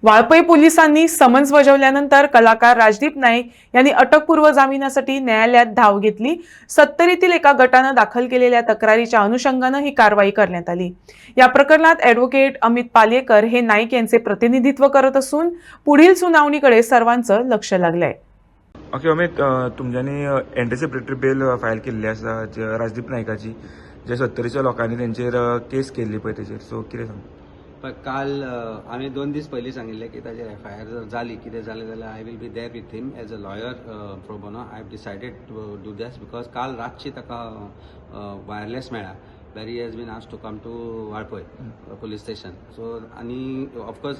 वाळपई पोलिसांनी समन्स बजावल्यानंतर कलाकार राजदीप नाईक यांनी अटकपूर्व जामिनासाठी न्यायालयात धाव घेतली। 70तील एका गटानं दाखल केलेल्या तक्रारीच्या अनुषंगानं ही कारवाई करण्यात आली। या प्रकरणात ॲडव्होकेट अमित पालेकर हे नाईक यांचे प्रतिनिधित्व करत असून पुढील सुनावणीकडे सर्वांचं लक्ष लागलंय। ओके अमित, तुमच्यांनी एंटीसिपेटरी बेल फायल केल्ली आसा राजदीप नाईकाची, जे 70च्या लोकांनी तेंचेर केस केल्ली पळय तेचेर, सो कितें सांग? पण काल आम्ही 2 दीस पयलीं सांगिल्लें की ताजेर FIR जर जाली, कितें जालें जाल्यार I will be there with him as a lawyer pro bono. I have decided to do that because काल रातची ताका वायरलेस मेळ्ळा where he has been asked to come to Valpoi police station. So आनी ऑफकोर्स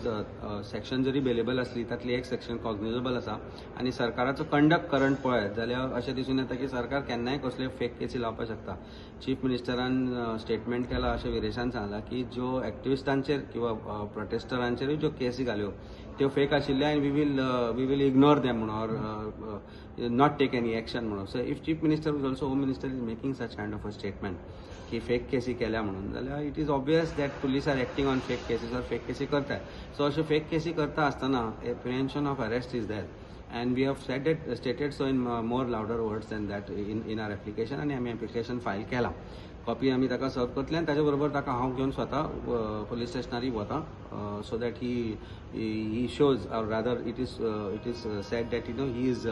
सेक्शन जरी bailable असली तातली एक section cognizable आसा आनी सरकाराचो कंडक्ट करंट पळयत जाल्यार अशें दिसून येता की सरकार केन्नाय कसल्यो फेक केसी लावपाक शकता। चीफ मिनिस्टरान स्टेटमेंट केला, अशें विरेशान सांगला की ज्यो एक्टिविस्टांचेर किंवा प्रोटेस्टरांचेरूय ज्यो केसी घाल्यो त्यो फेक आशिल्ल्यो आनी वी वील इग्नोर देम म्हणून or not take any action म्हणून। So if chief minister is also home minister is making such kind of a statement की फेक केसी केल्या म्हणून, जाल्यार it is obvious that police are acting on fake cases or fake केसी करताय। सो अशे फेक केसी करता आसतना prevention of arrest is there and we have stated so in more louder words than that in our application and आमी application file केला। Copy आमी ताका सर्व करतले आनी ताचे बरोबर ताका हांव घेवन स्वता पुलीस स्टेशनार वता so that he shows or rather it is said that he is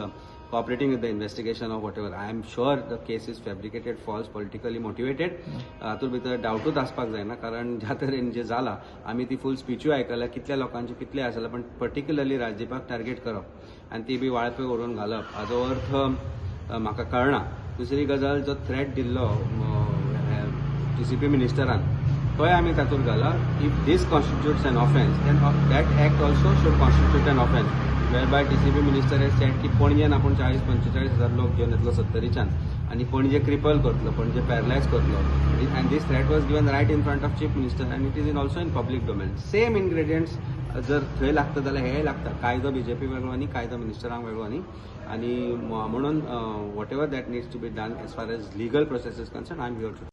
cooperating with the investigation of whatever. I am sure the case is fabricated, false, politically motivated. हातूंत भितर डावटूच आसपाक जायना, कारण ज्या तरेन जे जाला आमी ती फूल स्पीचूय आयकल्या, कितल्या लोकांचे कितले आसले, पण पर्टिक्युलरली राजदीपाक टार्गेट करप आनी ती बी वाळपय व्हरून घालप हाचो अर्थ म्हाका कळना। दुसरी गजाल, जो थ्रेट दिल्लो TCP मिनिस्टरान तोय आमी तातूंत घाला। If this constitutes an offence then that act also should constitute an offence whereby TCP minister has said की पणजेन आपण 40-45 हजार लोक घेवन येतलो 70च्यान आनी पणजे क्रिपल करतलो, पणजे पॅरलायज करतलो, and this threat was given right in front of chief minister and it is in also in public domain. Same ingredients जर थंय लागता जाल्यार हेय लागता। कायदो BJP वेगळो आनी कायदो मिनिस्टरांक वेगळो न्ही, आनी म्हणून whatever that needs to be done as far as legal process is concern, I am here to